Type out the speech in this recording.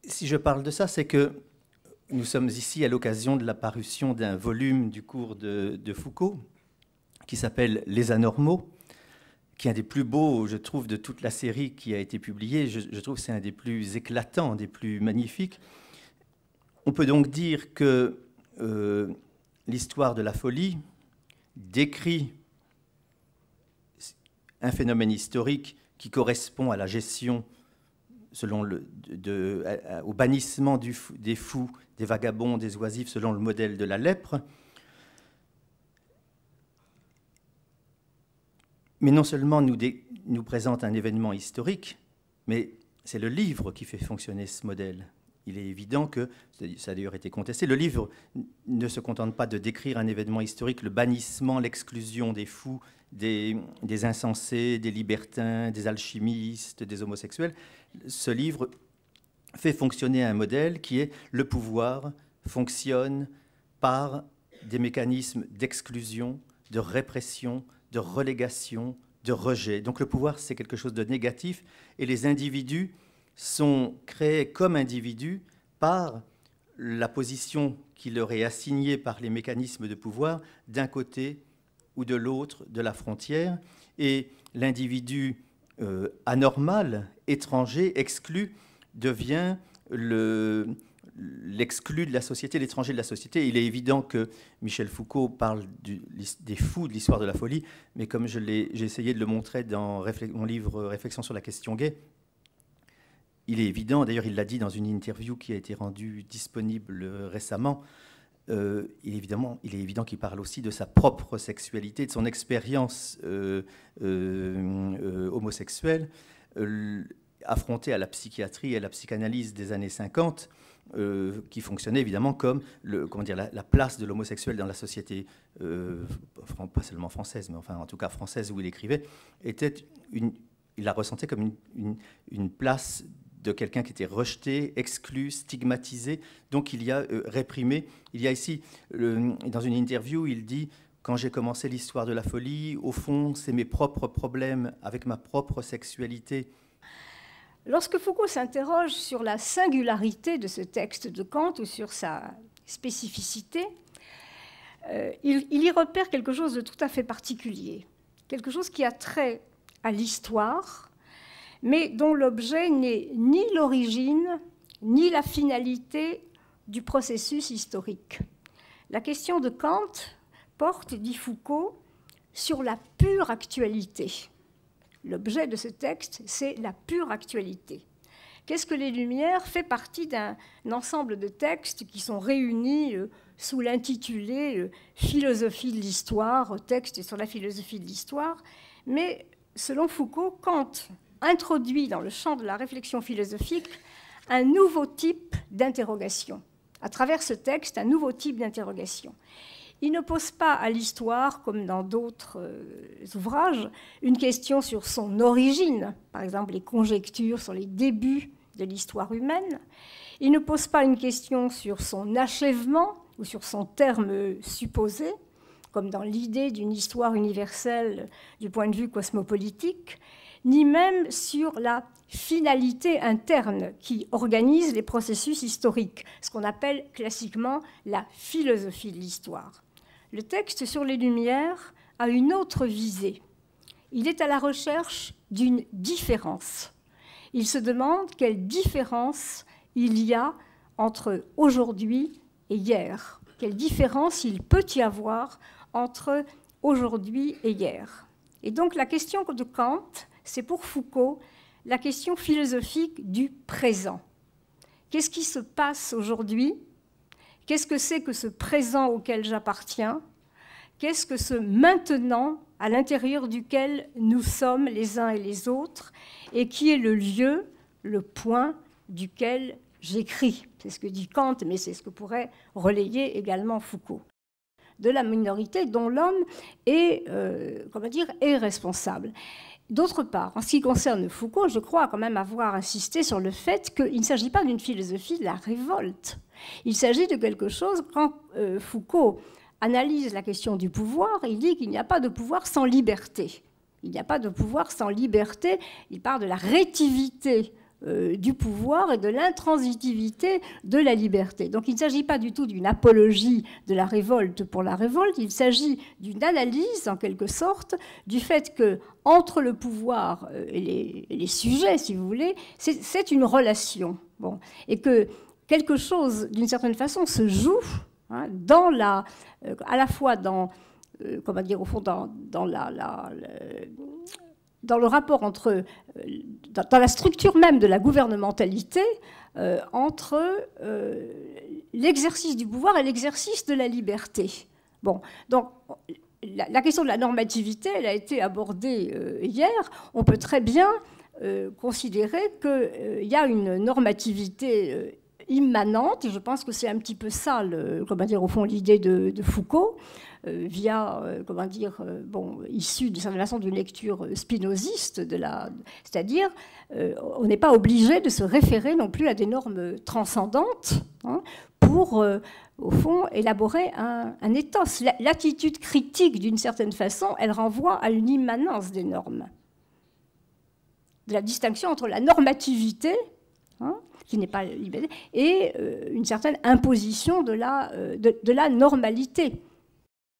Si je parle de ça, c'est que nous sommes ici à l'occasion de la parution d'un volume du cours de Foucault qui s'appelle « Les anormaux », qui est un des plus beaux, je trouve, de toute la série qui a été publiée. Je trouve que c'est un des plus éclatants, des plus magnifiques. On peut donc dire que l'histoire de la folie décrit un phénomène historique qui correspond à la gestion, selon au bannissement des fous, des vagabonds, des oisifs, selon le modèle de la lèpre. Mais non seulement nous présente un événement historique, mais c'est le livre qui fait fonctionner ce modèle. Il est évident que, ça a d'ailleurs été contesté, le livre ne se contente pas de décrire un événement historique, le bannissement, l'exclusion des fous, des insensés, des libertins, des alchimistes, des homosexuels. Ce livre fait fonctionner un modèle qui est le pouvoir fonctionne par des mécanismes d'exclusion, de répression, de relégation, de rejet. Donc le pouvoir, c'est quelque chose de négatif et les individus sont créés comme individus par la position qui leur est assignée par les mécanismes de pouvoir d'un côté ou de l'autre de la frontière. Et l'individu anormal, étranger, exclu, devient l'exclu de la société, l'étranger de la société. Il est évident que Michel Foucault parle des fous de l'histoire de la folie, mais comme j'ai essayé de le montrer dans mon livre « Réflexion sur la question gay », il est évident, d'ailleurs il l'a dit dans une interview qui a été rendue disponible récemment, il est évident qu'il parle aussi de sa propre sexualité, de son expérience homosexuelle, affrontée à la psychiatrie et à la psychanalyse des années 50, qui fonctionnait évidemment comme la place de l'homosexuel dans la société, pas seulement française, mais enfin en tout cas française où il écrivait, il la ressentait comme une place de quelqu'un qui était rejeté, exclu, stigmatisé, donc il y a réprimé. Il y a ici, dans une interview, il dit « Quand j'ai commencé l'histoire de la folie, au fond, c'est mes propres problèmes avec ma propre sexualité. » Lorsque Foucault s'interroge sur la singularité de ce texte de Kant ou sur sa spécificité, il y repère quelque chose de tout à fait particulier, quelque chose qui a trait à l'histoire, mais dont l'objet n'est ni l'origine, ni la finalité du processus historique. La question de Kant porte, dit Foucault, sur la pure actualité. L'objet de ce texte, c'est la pure actualité. Qu'est-ce que les Lumières fait partie d'un ensemble de textes qui sont réunis sous l'intitulé « Philosophie de l'histoire », texte sur la philosophie de l'histoire, mais selon Foucault, Kant introduit dans le champ de la réflexion philosophique un nouveau type d'interrogation. À travers ce texte, un nouveau type d'interrogation. Il ne pose pas à l'histoire, comme dans d'autres ouvrages, une question sur son origine, par exemple les conjectures sur les débuts de l'histoire humaine. Il ne pose pas une question sur son achèvement ou sur son terme supposé, comme dans l'idée d'une histoire universelle du point de vue cosmopolitique, ni même sur la finalité interne qui organise les processus historiques, ce qu'on appelle classiquement la philosophie de l'histoire. Le texte sur les Lumières a une autre visée. Il est à la recherche d'une différence. Il se demande quelle différence il y a entre aujourd'hui et hier. Quelle différence il peut y avoir entre aujourd'hui et hier. Et donc la question de Kant, c'est pour Foucault la question philosophique du présent. Qu'est-ce qui se passe aujourd'hui? Qu'est-ce que c'est que ce présent auquel j'appartiens? Qu'est-ce que ce maintenant à l'intérieur duquel nous sommes les uns et les autres et qui est le lieu, le point duquel j'écris? C'est ce que dit Kant, mais c'est ce que pourrait relayer également Foucault. De la minorité dont l'homme est, est responsable. D'autre part, en ce qui concerne Foucault, je crois quand même avoir insisté sur le fait qu'il ne s'agit pas d'une philosophie de la révolte. Il s'agit de quelque chose, quand Foucault analyse la question du pouvoir, il dit qu'il n'y a pas de pouvoir sans liberté. Il n'y a pas de pouvoir sans liberté. Il parle de la rétivité du pouvoir et de l'intransitivité de la liberté. Donc il ne s'agit pas du tout d'une apologie de la révolte pour la révolte, il s'agit d'une analyse, en quelque sorte, du fait que entre le pouvoir et les sujets, si vous voulez, c'est une relation. Bon, et que quelque chose, d'une certaine façon, se joue dans à la fois dans, comment dire, au fond, dans le rapport entre, dans la structure même de la gouvernementalité, entre l'exercice du pouvoir et l'exercice de la liberté. Bon, donc la question de la normativité, elle a été abordée hier. On peut très bien considérer qu'il y a une normativité immanente, et je pense que c'est un petit peu ça, comment dire, au fond, l'idée de Foucault, via, comment dire, issu d'une certaine façon d'une lecture spinoziste, c'est-à-dire, on n'est pas obligé de se référer non plus à des normes transcendantes pour, au fond, élaborer un ethos. L'attitude critique, d'une certaine façon, elle renvoie à une immanence des normes, de la distinction entre la normativité, qui n'est pas libérée, et une certaine imposition de la normalité.